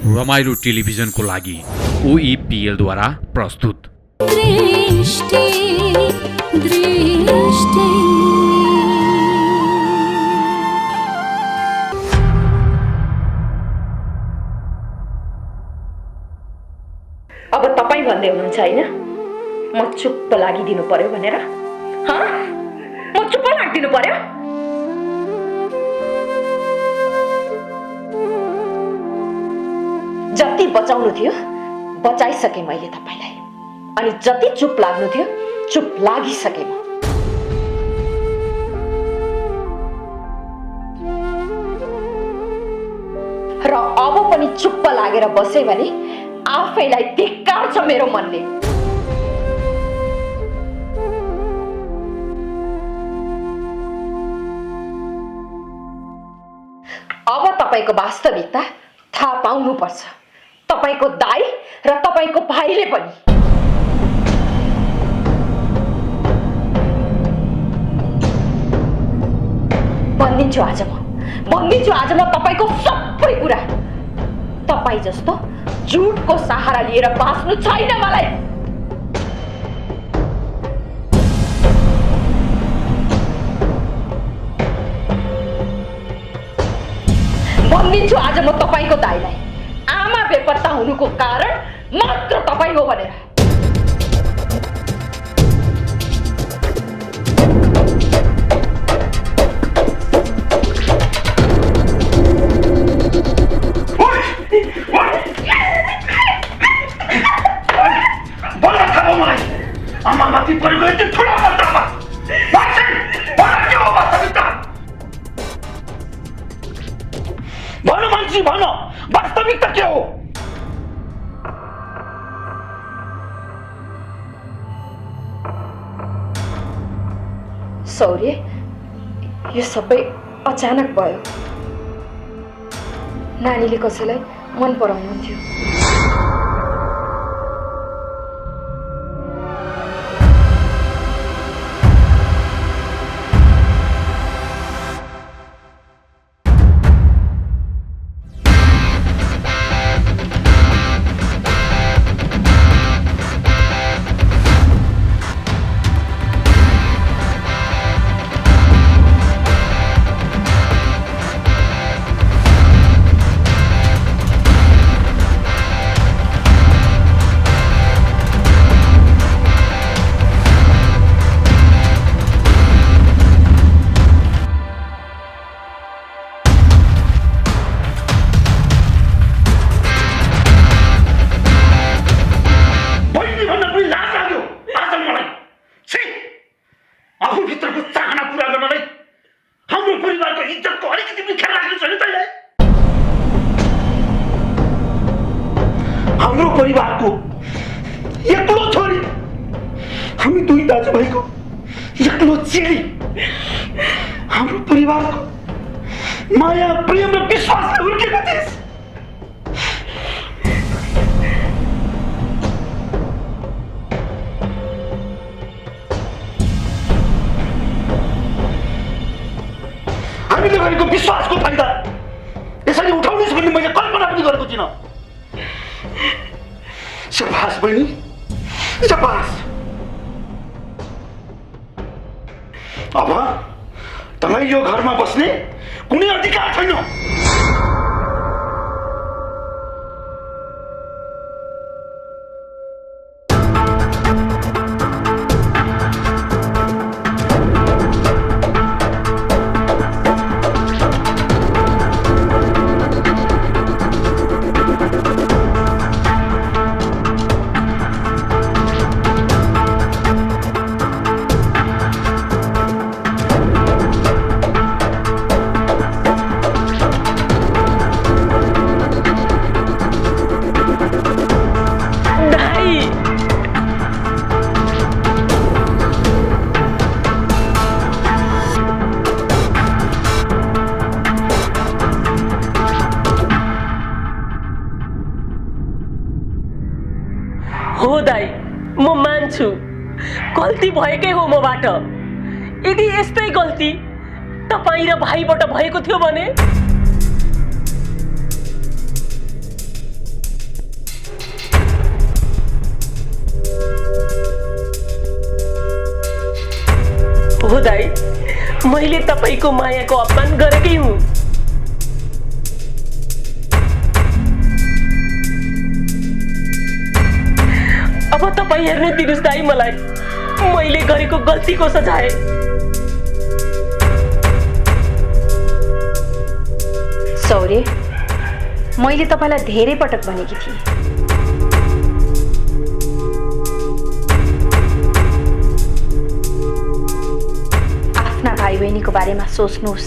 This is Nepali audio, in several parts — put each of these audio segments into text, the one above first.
रमाइलो टेलिभिजनको लागि OEPL द्वारा प्रस्तुत। दृष्टि दृष्टि अब तपाई भन्दै हुनुहुन्छ हैन म चुप्प लागिदिनु पर्यो भनेर? म चुप्प लागिदिनु पर्यो? जति बचाउनु थियो बचाइसके मैले तपाईलाई, अनि जति चुप लाग्नु थियो चुप लागिसके म। र अब पनि चुप्प लागेर बसे भने आफैलाई धिक्कार छ मेरो मनले। अब तपाईको वास्तविकता थाहा पाउनु पर्छ, तपाईको दाइ र तपाईको भाइले पनि। भनिदिन्छु आज म तपाईको सबै कुरा। तपाई जस्तो झुटको सहारा लिएर बाँच्नु छैन मलाई। भनिदिन्छु आज म तपाईको दाइलाई आमा बेपत्ता हुनुको कारण मात्र तपाई हो भनेर। आमामाथि परेको यति ठुलो मात्रामा भन मान्छे, भन वास्तविकता के हो? सौर्य, यो सबै अचानक भयो। नानीले कसैलाई मन पराउनुहुन्थ्यो। आफूभित्रको चाहना पूरा गर्नलाई हाम्रो परिवारको इज्जतको अलिकति पनि ख्याल राख्नु छैन तैँले? हाम्रो परिवारको एक्लो छोरी, हामी दुई दाजुभाइको एक्लो चेली, हाम्रो परिवारको माया प्रेम र विश्वासले हुर्केको देश। हामीले गरेको विश्वासको फाइदा यसरी उठाउनुहोस् भन्ने मैले कल्पना पनि गरेको थिइनँ। शाबास बहिनी, शाबास। अब तपाईँ यो घरमा बस्ने कुनै अधिकार छैन। हो दाइ, म मान्छु गल्ती भएकै हो मबाट। यदि यस्तै गल्ती तपाईँ र भाइबाट भएको थियो भने हो दाई, मैले तपाईको मायाको अपमान गरेकै हुँ। अब तपाई हेर्न दिनुस् दाई मलाई, मैले गरेको गल्तीको सजाय। सौर्य, मैले तपाईलाई धेरै पटक भनेकी थिएँ, आफ्ना भाइ बहिनीको बारेमा सोच्नुहोस्,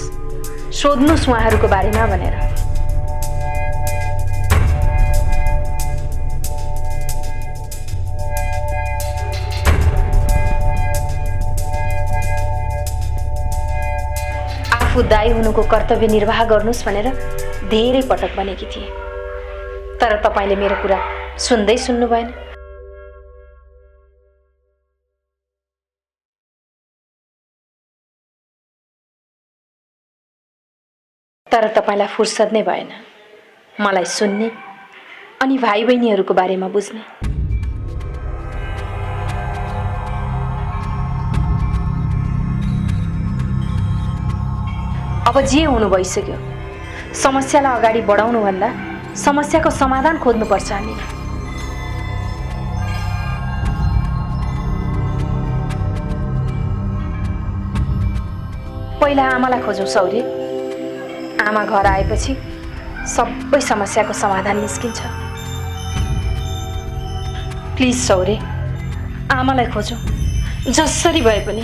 सोध्नुहोस् उहाँहरूको बारेमा भनेर। आफू दाइ हुनुको कर्तव्य निर्वाह गर्नुहोस् भनेर धेरै पटक भनेकी थिए, तर तपाईले मेरो कुरा सुन्दै सुन्नु भएन। तर तपाईलाई फुर्सद नै भएन मलाई सुन्ने अनि भाइ बहिनीहरूको बारेमा बुझ्ने। अब जे हुनु भइसक्यो, समस्यालाई अगाडि बढाउनु भन्दा समस्याको समाधान खोज्नुपर्छ हामीले। पहिला आमालाई खोजौँ सौर्य, आमा घर आएपछि सबै समस्याको समाधान निस्किन्छ। प्लिज सौर्य, आमालाई खोजौँ जसरी भए पनि।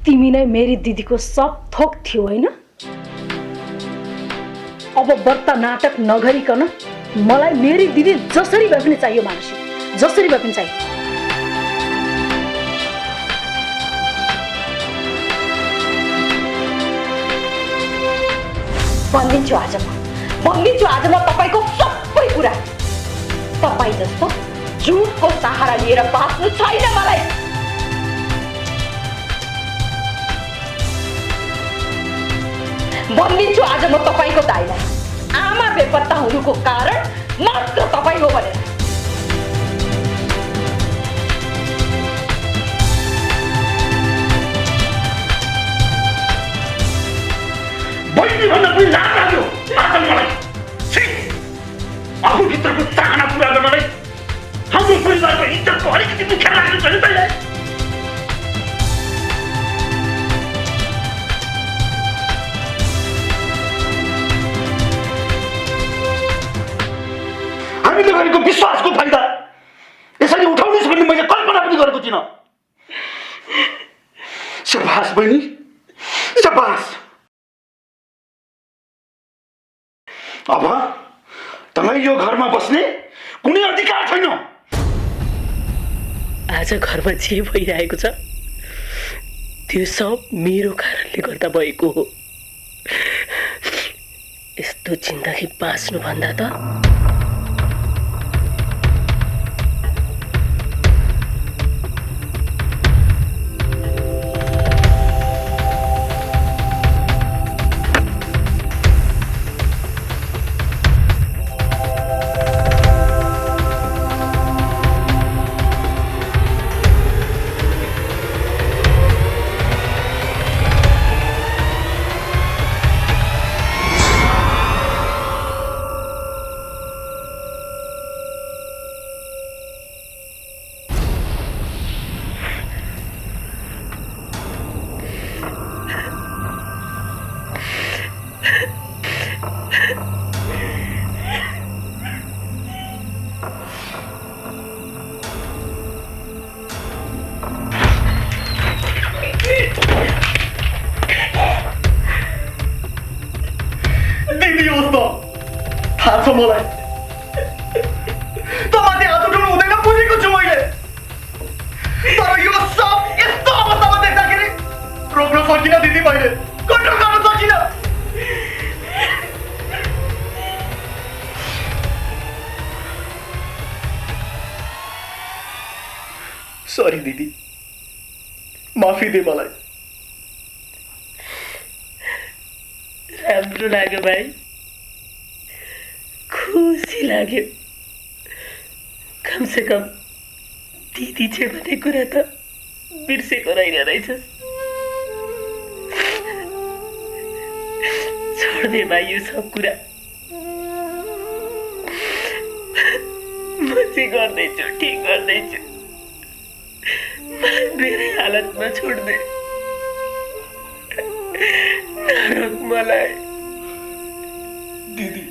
तिमी नै मेरी दिदीको सब थोक थियो हैन? अब बर्ता नाटक नगरिकन मलाई मेरी दिदी जसरी भए पनि चाहियो मानसी, जसरी भए पनि चाहियो। भनिदिन्छु आज म तपाईको सबै कुरा। तपाईँ जस्तो झुटको सहारा लिएर बाँच्नु छैन मलाई। भनिदिन्छु आज म तपाईँको दाइलाई, आमा बेपत्ता हुनुको कारण मात्र तपाईँ हो भनेर। बहिनी भन्दा पनि लाज लाग्यो आज मलाई। आफूभित्रको चाहना पुरा गर्नलाई हाम्रो परिवारको इज्जतको अलिकति पनि ख्याल राख्नु छैन तैँले। हामीले गरेको विश्वासको फाइदा यसरी उठाउनुहोस् भन्ने मैले कल्पना पनि गरेको थिइनँ। शाबास बहिनी, शाबास। अब तपाईँ यो घरमा बस्ने कुनै अधिकार छैन। आज घरमा जे भइरहेको छ त्यो सब मेरो कारणले गर्दा भएको हो। यस्तो जिन्दगी बाँच्नु भन्दा त मलाई त माथि हात उठाउनु हुँदैन बुझेको छु मैले। तर यो सब यस्तो अवस्थामा देख्दाखेरि रोक्न सकिनँ दिदी, मैले कन्ट्रोल गर्न सकिनँ। सरी दिदी, माफी दे मलाई। राम्रो लाग्यो भाइ, खुसी लाग्यो। कम से कम दिदी छ भन्ने कुरा त बिर्सेको रहेछस्। छोड्दे भाइ यो सब कुरा, म चाहिँ गर्दैछु, ठिक गर्दैछु। मलाई मेरै हालतमा छोड्दे, नरोक मलाई। दिदी,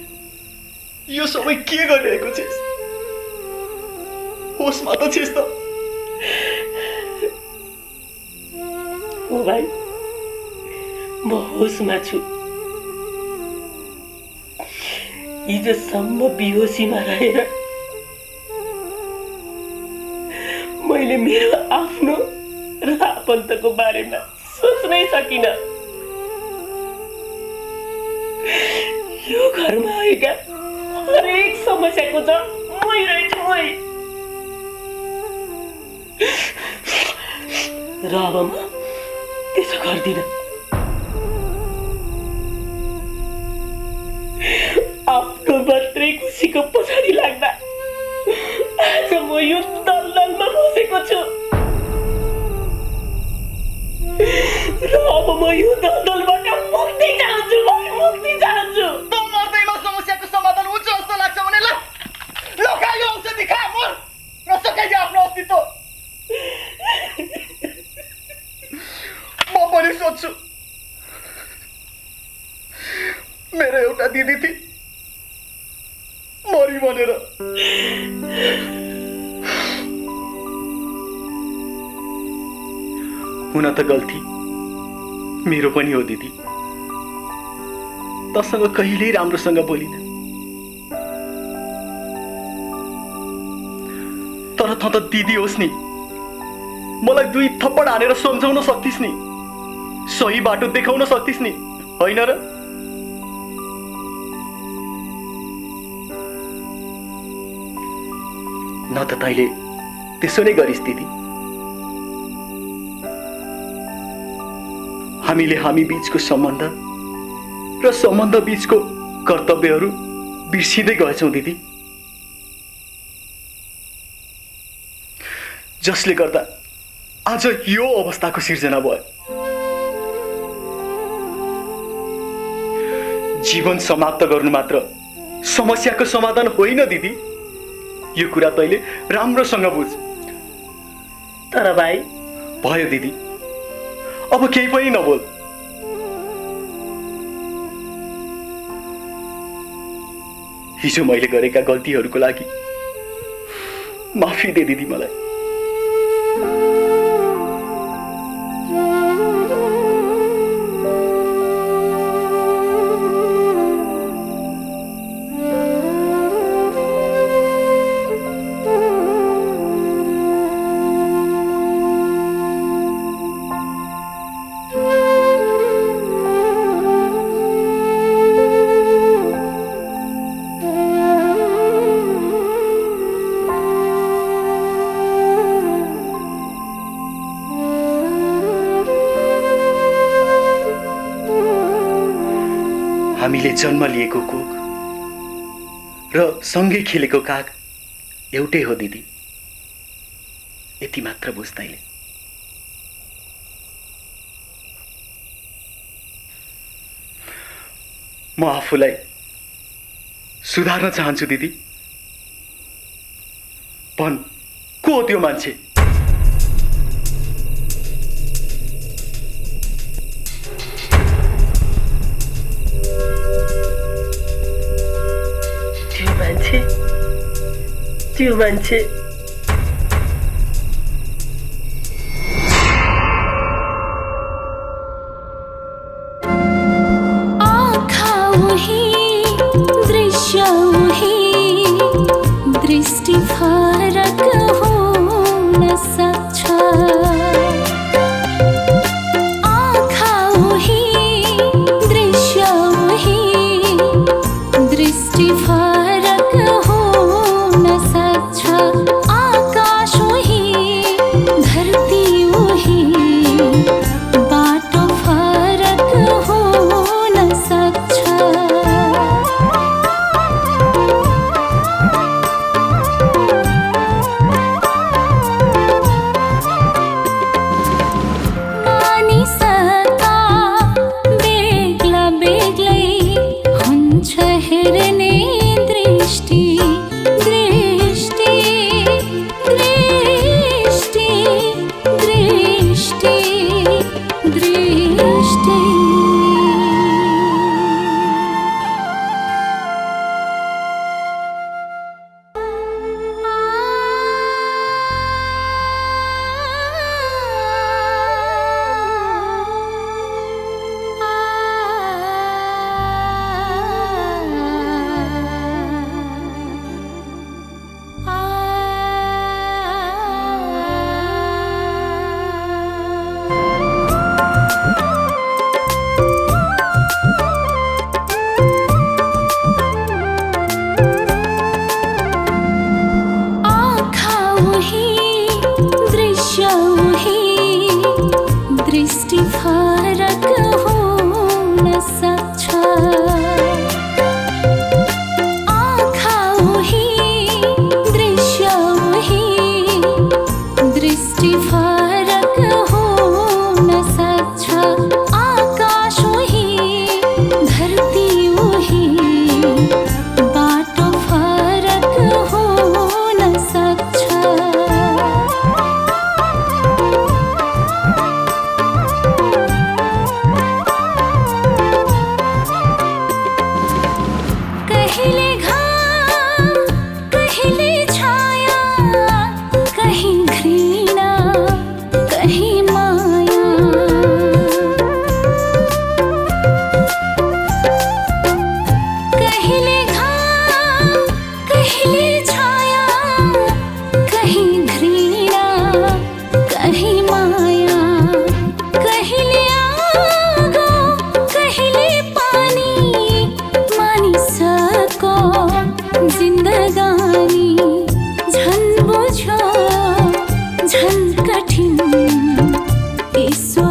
यो सबै के गरिरहेको छेस्? होसमा त छेस् त? ओ भाइ, म होसमा छु। हिजोसम्म बेहोसीमा रहेर मैले मेरो आफ्नो र आफन्तको बारेमा सोच्नै सकिन। यो घरमा आएका हरेक समस्याको जड मै रहेछु मै। र अब म त्यसो गर्दिन। आफ्नो मात्रै खुसीको पछाडि लाग्दा आज म यो दलदलमा फसेको छु। र अब म यो दलदलबाट मुक्ति चाहन्छु, मुक्ति चाहन्छु। त मर्दैमा समस्याको समाधान हुन्छ जस्तो लाग्छ भने ल खा यो औषधि, खा, मर, नसकाइदियो आफ्नो अस्तित्व। म पनि सोच्छु, मेरो एउटा दिदी थिए मरि भनेर। हुन त गल्ती मेरो पनि हो दिदी, तसँग कहिल्यै राम्रोसँग बोलिन। तर त दिदी होस् नि, मलाई 2 थप्पड हानेर सम्झाउन सक्थिस् नि, सही बाटो देखाउन सक्थिस् नि, होइन र? न त तैँले त्यसो नै गरिस् दिदी। हामीले हामी बीचको सम्बन्ध र सम्बन्ध बीचको कर्तव्यहरू बिर्सिँदै गएछौँ दिदी, जसले गर्दा आज यो अवस्थाको सिर्जना भयो। जीवन समाप्त गर्नु मात्र समस्याको समाधान होइन दिदी, यो कुरा तैँले राम्रोसँग बुझ। तर भाइ भयो दिदी, अब केही पनि नबोल। हिजो मैले गरेका गल्तीहरूको लागि माफी दे दिदी मलाई। हामीले जन्म लिएको कोख र सँगै खेलेको काग एउटै हो दिदी, यति मात्र बुझ तैँले। म आफूलाई सुधार्न चाहन्छु दिदी। भन्, को हो त्यो मान्छे? त्यो मान्छे आँखा उही दृश्य उही दृष्टि फरक हुन सक्छ। आँखा उही दृश्य उही दृष्टि फरक हुन सक्छ।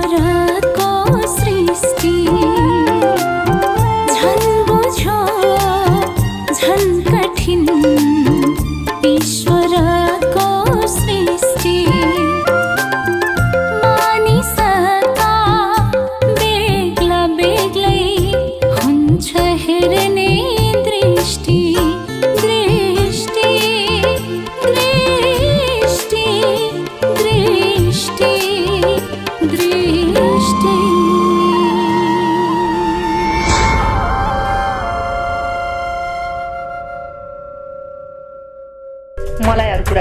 ईश्वरको सृष्टि झन् बुझो झन् कठिन ईश्वरको सृष्टि मानिसका बेग्ला बेग्लै हुन्छ हेर्ने दृष्टि दृष्टि दृष्टि दृष्टि दृष्टि मलाई अरू कुरा